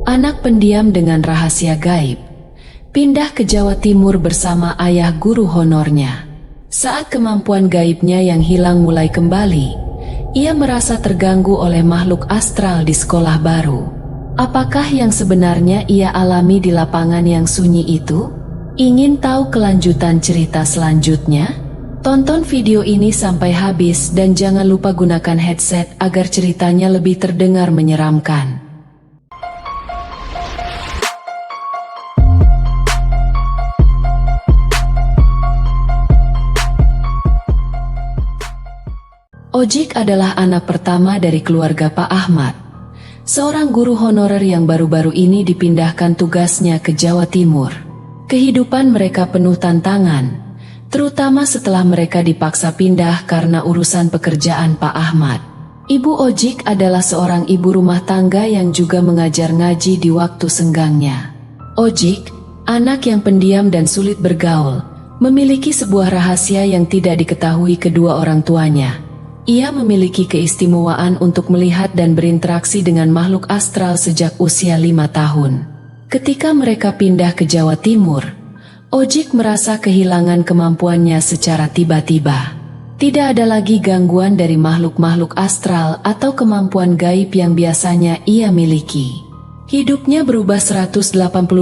anak pendiam dengan rahasia gaib, pindah ke Jawa Timur bersama ayah guru honornya. Saat kemampuan gaibnya yang hilang mulai kembali, ia merasa terganggu oleh makhluk astral di sekolah baru. Apakah yang sebenarnya ia alami di lapangan yang sunyi itu? Ingin tahu kelanjutan cerita selanjutnya? Tonton video ini sampai habis dan jangan lupa gunakan headset agar ceritanya lebih terdengar menyeramkan. Ojik adalah anak pertama dari keluarga Pak Ahmad, seorang guru honorer yang baru-baru ini dipindahkan tugasnya ke Jawa Timur. Kehidupan mereka penuh tantangan, terutama setelah mereka dipaksa pindah karena urusan pekerjaan Pak Ahmad. Ibu Ojik adalah seorang ibu rumah tangga yang juga mengajar ngaji di waktu senggangnya. Ojik, anak yang pendiam dan sulit bergaul, memiliki sebuah rahasia yang tidak diketahui kedua orang tuanya. Ia memiliki keistimewaan untuk melihat dan berinteraksi dengan makhluk astral sejak usia 5 tahun. Ketika mereka pindah ke Jawa Timur, Ojik merasa kehilangan kemampuannya secara tiba-tiba. Tidak ada lagi gangguan dari makhluk-makhluk astral atau kemampuan gaib yang biasanya ia miliki. Hidupnya berubah 180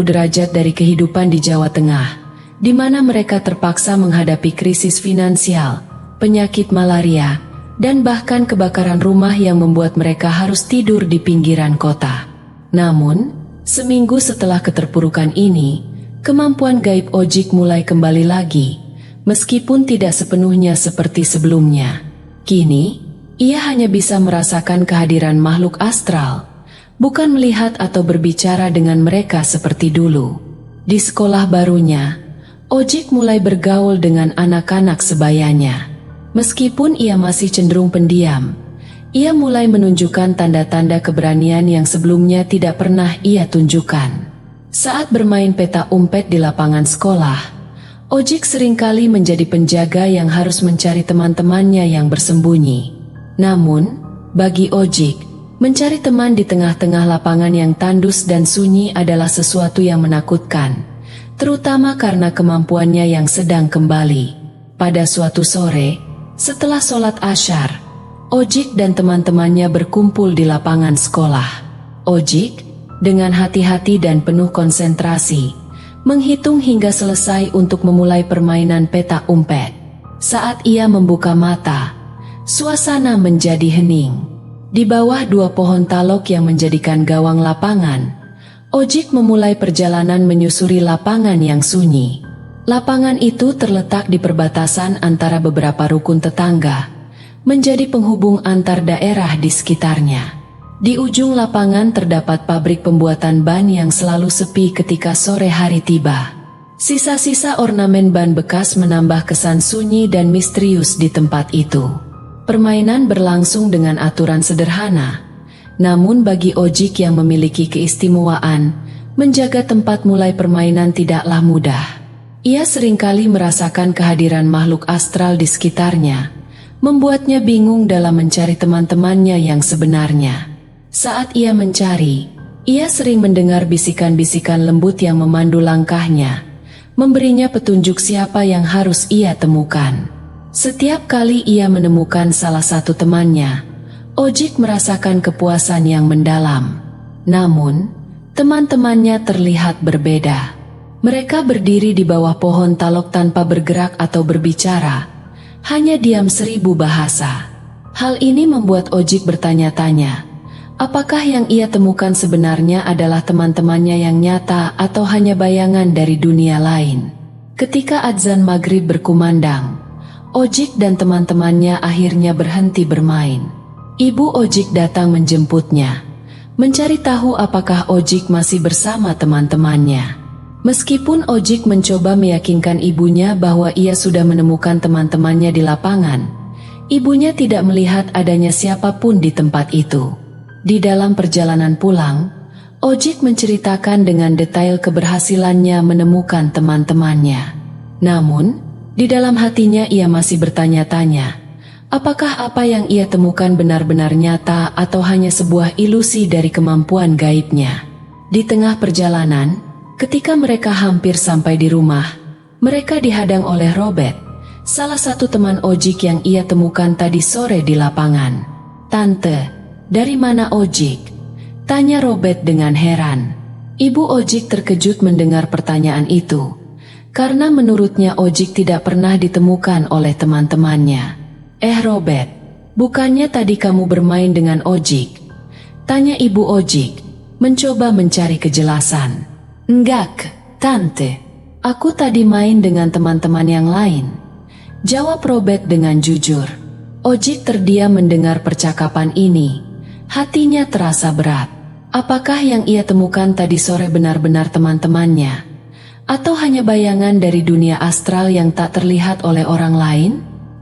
derajat dari kehidupan di Jawa Tengah, di mana mereka terpaksa menghadapi krisis finansial, penyakit malaria, dan bahkan kebakaran rumah yang membuat mereka harus tidur di pinggiran kota. Namun, seminggu setelah keterpurukan ini, kemampuan gaib Ojik mulai kembali lagi, meskipun tidak sepenuhnya seperti sebelumnya. Kini, ia hanya bisa merasakan kehadiran makhluk astral, bukan melihat atau berbicara dengan mereka seperti dulu. Di sekolah barunya, Ojik mulai bergaul dengan anak-anak sebayanya. Meskipun ia masih cenderung pendiam, ia mulai menunjukkan tanda-tanda keberanian yang sebelumnya tidak pernah ia tunjukkan. Saat bermain peta umpet di lapangan sekolah, Ojik seringkali menjadi penjaga yang harus mencari teman-temannya yang bersembunyi. Namun, bagi Ojik, mencari teman di tengah-tengah lapangan yang tandus dan sunyi adalah sesuatu yang menakutkan, terutama karena kemampuannya yang sedang kembali. Pada suatu sore, setelah sholat Asyar, Ojik dan teman-temannya berkumpul di lapangan sekolah. Ojik, dengan hati-hati dan penuh konsentrasi, menghitung hingga selesai untuk memulai permainan peta umpet. Saat ia membuka mata, suasana menjadi hening. Di bawah 2 pohon talok yang menjadikan gawang lapangan, Ojik memulai perjalanan menyusuri lapangan yang sunyi. Lapangan itu terletak di perbatasan antara beberapa rukun tetangga, menjadi penghubung antar daerah di sekitarnya. Di ujung lapangan terdapat pabrik pembuatan ban yang selalu sepi ketika sore hari tiba. Sisa-sisa ornamen ban bekas menambah kesan sunyi dan misterius di tempat itu. Permainan berlangsung dengan aturan sederhana, namun bagi Ojik yang memiliki keistimewaan, menjaga tempat mulai permainan tidaklah mudah. Ia seringkali merasakan kehadiran makhluk astral di sekitarnya, membuatnya bingung dalam mencari teman-temannya yang sebenarnya. Saat ia mencari, ia sering mendengar bisikan-bisikan lembut yang memandu langkahnya, memberinya petunjuk siapa yang harus ia temukan. Setiap kali ia menemukan salah satu temannya, Ojik merasakan kepuasan yang mendalam. Namun, teman-temannya terlihat berbeda. Mereka berdiri di bawah pohon talok tanpa bergerak atau berbicara, hanya diam 1000 bahasa. Hal ini membuat Ojik bertanya-tanya, apakah yang ia temukan sebenarnya adalah teman-temannya yang nyata atau hanya bayangan dari dunia lain. Ketika adzan maghrib berkumandang, Ojik dan teman-temannya akhirnya berhenti bermain. Ibu Ojik datang menjemputnya, mencari tahu apakah Ojik masih bersama teman-temannya. Meskipun Ojik mencoba meyakinkan ibunya bahwa ia sudah menemukan teman-temannya di lapangan, ibunya tidak melihat adanya siapapun di tempat itu. Di dalam perjalanan pulang, Ojik menceritakan dengan detail keberhasilannya menemukan teman-temannya. Namun, di dalam hatinya ia masih bertanya-tanya, apakah apa yang ia temukan benar-benar nyata atau hanya sebuah ilusi dari kemampuan gaibnya. Di tengah perjalanan, ketika mereka hampir sampai di rumah, mereka dihadang oleh Robert, salah satu teman Ojik yang ia temukan tadi sore di lapangan. "Tante, dari mana Ojik?" tanya Robert dengan heran. Ibu Ojik terkejut mendengar pertanyaan itu, karena menurutnya Ojik tidak pernah ditemukan oleh teman-temannya. Robert, bukannya tadi kamu bermain dengan Ojik?" tanya ibu Ojik, mencoba mencari kejelasan. "Enggak, Tante. Aku tadi main dengan teman-teman yang lain," jawab Robert dengan jujur. Ojik terdiam mendengar percakapan ini. Hatinya terasa berat. Apakah yang ia temukan tadi sore benar-benar teman-temannya? Atau hanya bayangan dari dunia astral yang tak terlihat oleh orang lain?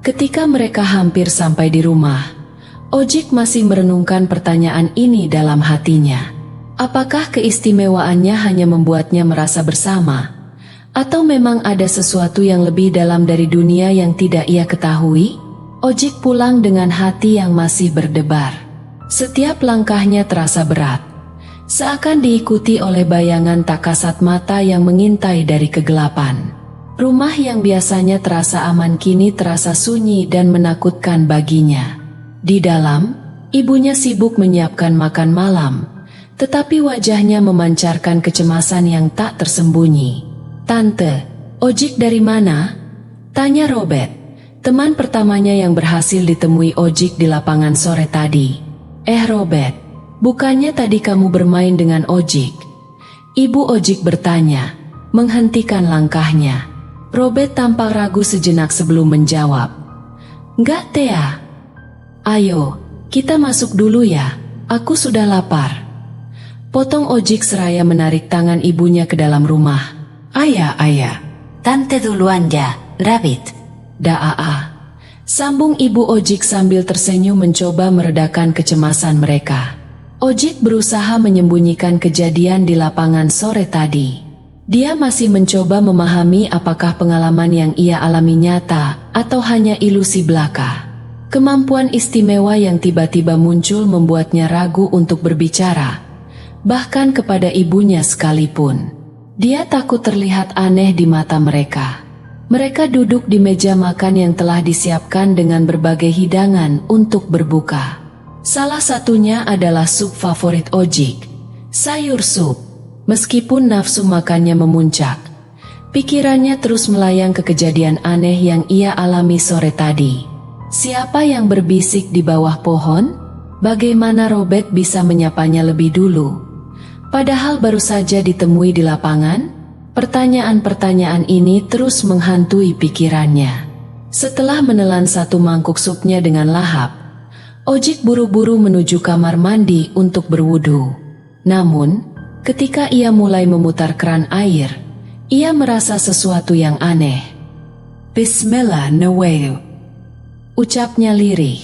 Ketika mereka hampir sampai di rumah, Ojik masih merenungkan pertanyaan ini dalam hatinya. Apakah keistimewaannya hanya membuatnya merasa bersama? Atau memang ada sesuatu yang lebih dalam dari dunia yang tidak ia ketahui? Ojik pulang dengan hati yang masih berdebar. Setiap langkahnya terasa berat, seakan diikuti oleh bayangan tak kasat mata yang mengintai dari kegelapan. Rumah yang biasanya terasa aman kini terasa sunyi dan menakutkan baginya. Di dalam, ibunya sibuk menyiapkan makan malam, tetapi wajahnya memancarkan kecemasan yang tak tersembunyi. "Tante, Ojik dari mana?" tanya Robert, teman pertamanya yang berhasil ditemui Ojik di lapangan sore tadi. Robert, bukannya tadi kamu bermain dengan Ojik?" Ibu Ojik bertanya, menghentikan langkahnya. Robert tampak ragu sejenak sebelum menjawab. "Enggak, Thea. Ayo, kita masuk dulu ya, aku sudah lapar." Potong Ojik seraya menarik tangan ibunya ke dalam rumah. Ayah, Tante duluan ya, Rabbit." "Daa," sambung ibu Ojik sambil tersenyum mencoba meredakan kecemasan mereka. Ojik berusaha menyembunyikan kejadian di lapangan sore tadi. Dia masih mencoba memahami apakah pengalaman yang ia alami nyata atau hanya ilusi belaka. Kemampuan istimewa yang tiba-tiba muncul membuatnya ragu untuk berbicara, bahkan kepada ibunya sekalipun. Dia takut terlihat aneh di mata mereka. Mereka duduk di meja makan yang telah disiapkan dengan berbagai hidangan untuk berbuka. Salah satunya adalah sup favorit Ojik, sayur sup. Meskipun nafsu makannya memuncak, pikirannya terus melayang ke kejadian aneh yang ia alami sore tadi. Siapa yang berbisik di bawah pohon? Bagaimana Robert bisa menyapanya lebih dulu? Padahal baru saja ditemui di lapangan. Pertanyaan-pertanyaan ini terus menghantui pikirannya. Setelah menelan satu mangkuk supnya dengan lahap, Ojik buru-buru menuju kamar mandi untuk berwudu. Namun, ketika ia mulai memutar keran air, ia merasa sesuatu yang aneh. "Bismillah nawaitu," ucapnya lirih,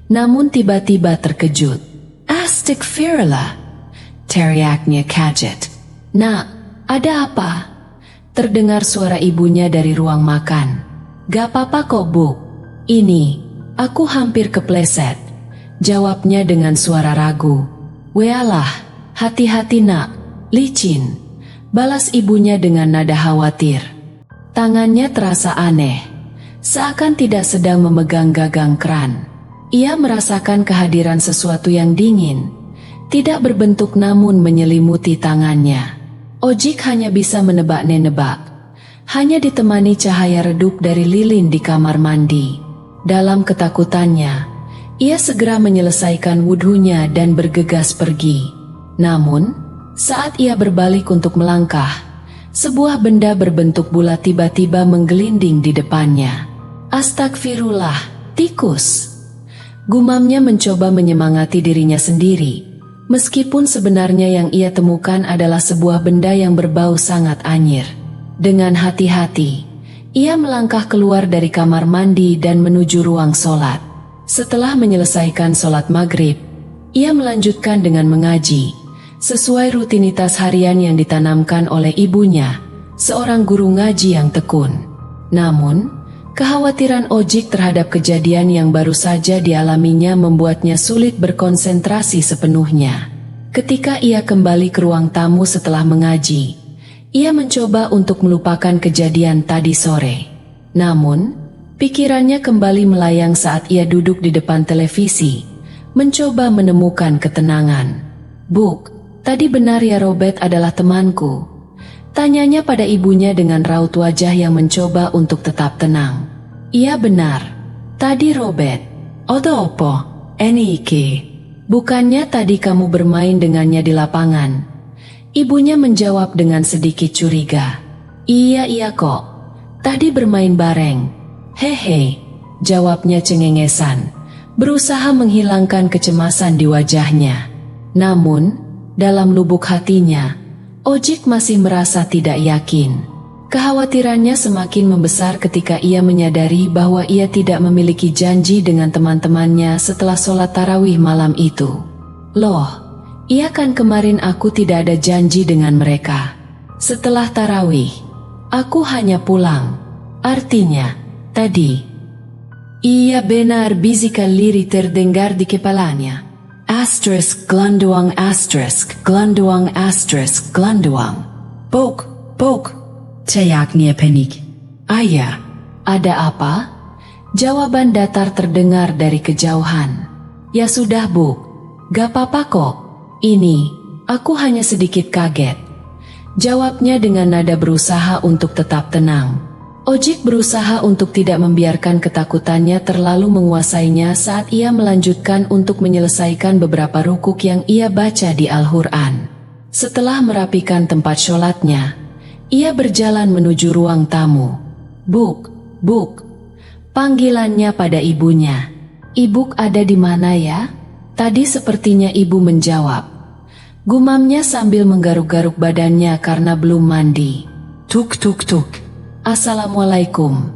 namun tiba-tiba terkejut. "Astagfirullah," teriaknya kaget. "Nak, ada apa?" terdengar suara ibunya dari ruang makan. "Gak apa-apa kok, Bu. Ini, aku hampir kepleset," jawabnya dengan suara ragu. "Walah, hati-hati nak, licin," balas ibunya dengan nada khawatir. Tangannya terasa aneh, seakan tidak sedang memegang gagang keran. Ia merasakan kehadiran sesuatu yang dingin, tidak berbentuk namun menyelimuti tangannya. Ojik hanya bisa menebak-nebak, hanya ditemani cahaya redup dari lilin di kamar mandi. Dalam ketakutannya, ia segera menyelesaikan wudhunya dan bergegas pergi. Namun, saat ia berbalik untuk melangkah, sebuah benda berbentuk bulat tiba-tiba menggelinding di depannya. "Astagfirullah, tikus!" Gumamnya mencoba menyemangati dirinya sendiri, meskipun sebenarnya yang ia temukan adalah sebuah benda yang berbau sangat anyir. Dengan hati-hati, ia melangkah keluar dari kamar mandi dan menuju ruang sholat. Setelah menyelesaikan sholat maghrib, ia melanjutkan dengan mengaji, sesuai rutinitas harian yang ditanamkan oleh ibunya, seorang guru ngaji yang tekun. Namun, kekhawatiran Ojik terhadap kejadian yang baru saja dialaminya membuatnya sulit berkonsentrasi sepenuhnya. Ketika ia kembali ke ruang tamu setelah mengaji, ia mencoba untuk melupakan kejadian tadi sore. Namun, pikirannya kembali melayang saat ia duduk di depan televisi, mencoba menemukan ketenangan. "Buk, tadi benar ya Robert adalah temanku?" tanyanya pada ibunya dengan raut wajah yang mencoba untuk tetap tenang. "Iya benar. Tadi Robert." "Odo opo? Enike. Bukannya tadi kamu bermain dengannya di lapangan?" Ibunya menjawab dengan sedikit curiga. Iya kok. Tadi bermain bareng." "Hehe," jawabnya cengengesan, berusaha menghilangkan kecemasan di wajahnya. Namun, dalam lubuk hatinya, Ojik masih merasa tidak yakin. Kekhawatirannya semakin membesar ketika ia menyadari bahwa ia tidak memiliki janji dengan teman-temannya setelah sholat tarawih malam itu. "Loh, iya kan kemarin aku tidak ada janji dengan mereka. Setelah tarawih, aku hanya pulang. Artinya, tadi." "Iya benar," bisika liri terdengar di kepalanya. Gelanduang gelanduang. Pok. Cayaknya panik. "Ayah, ada apa?" Jawaban datar terdengar dari kejauhan. "Ya sudah Bu, gak apa-apa kok. Ini, aku hanya sedikit kaget," jawabnya dengan nada berusaha untuk tetap tenang. Ojik berusaha untuk tidak membiarkan ketakutannya terlalu menguasainya saat ia melanjutkan untuk menyelesaikan beberapa rukuk yang ia baca di Al-Quran. Setelah merapikan tempat sholatnya, ia berjalan menuju ruang tamu. Buk, panggilannya pada ibunya. "Ibu ada di mana ya?" Tadi sepertinya ibu menjawab. Gumamnya sambil menggaruk-garuk badannya karena belum mandi. Tuk. "Assalamualaikum."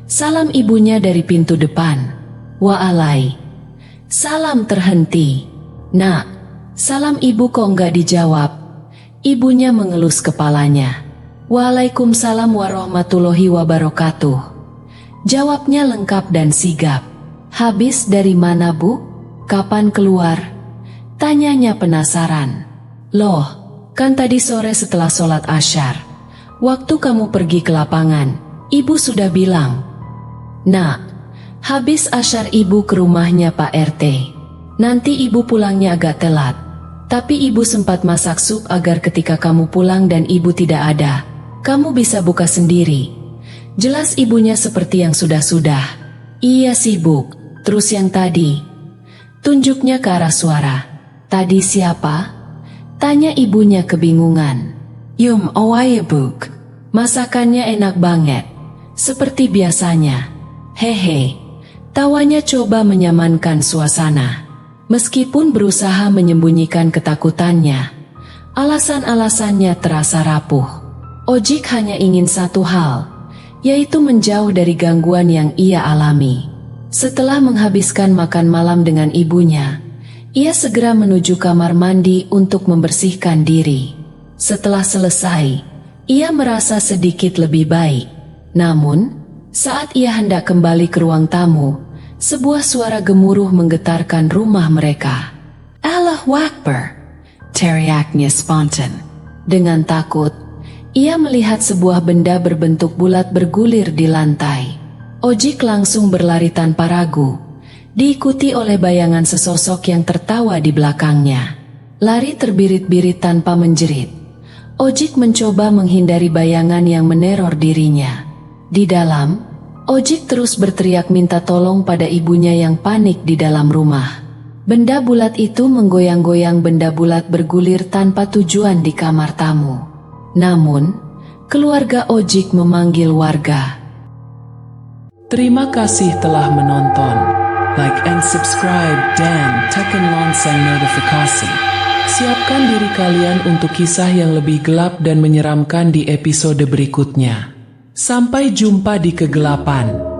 Salam ibunya dari pintu depan. "Waalai." Salam terhenti. "Nak, salam ibu kok nggak dijawab?" Ibunya mengelus kepalanya. "Waalaikumsalam warahmatullahi wabarakatuh." Jawabnya lengkap dan sigap. "Habis dari mana Bu? Kapan keluar?" tanyanya penasaran. "Loh, kan tadi sore setelah sholat asyar. Waktu kamu pergi ke lapangan, ibu sudah bilang." "Nak, habis asyar ibu ke rumahnya Pak RT. Nanti ibu pulangnya agak telat. Tapi ibu sempat masak sup agar ketika kamu pulang dan ibu tidak ada, kamu bisa buka sendiri." Jelas ibunya seperti yang sudah-sudah. "Iya sibuk, terus yang tadi?" Tunjuknya ke arah suara. "Tadi siapa?" tanya ibunya kebingungan. "Yum owaye Buk. Masakannya enak banget. Seperti biasanya." "Hehe." Tawanya coba menyamankan suasana. Meskipun berusaha menyembunyikan ketakutannya, alasan-alasannya terasa rapuh. Ojik hanya ingin satu hal, yaitu menjauh dari gangguan yang ia alami. Setelah menghabiskan makan malam dengan ibunya, ia segera menuju kamar mandi untuk membersihkan diri. Setelah selesai, ia merasa sedikit lebih baik. Namun, saat ia hendak kembali ke ruang tamu, sebuah suara gemuruh menggetarkan rumah mereka. "Allahu Akbar!" teriaknya spontan. Dengan takut, ia melihat sebuah benda berbentuk bulat bergulir di lantai. Ojik langsung berlari tanpa ragu, diikuti oleh bayangan sesosok yang tertawa di belakangnya. Lari terbirit-birit tanpa menjerit. Ojik mencoba menghindari bayangan yang meneror dirinya. Di dalam, Ojik terus berteriak minta tolong pada ibunya yang panik di dalam rumah. Benda bulat itu menggoyang-goyang, benda bulat bergulir tanpa tujuan di kamar tamu. Namun, keluarga Ojik memanggil warga. Terima kasih telah menonton. Like and subscribe dan tekan lonceng notifikasi. Siapkan diri kalian untuk kisah yang lebih gelap dan menyeramkan di episode berikutnya. Sampai jumpa di kegelapan.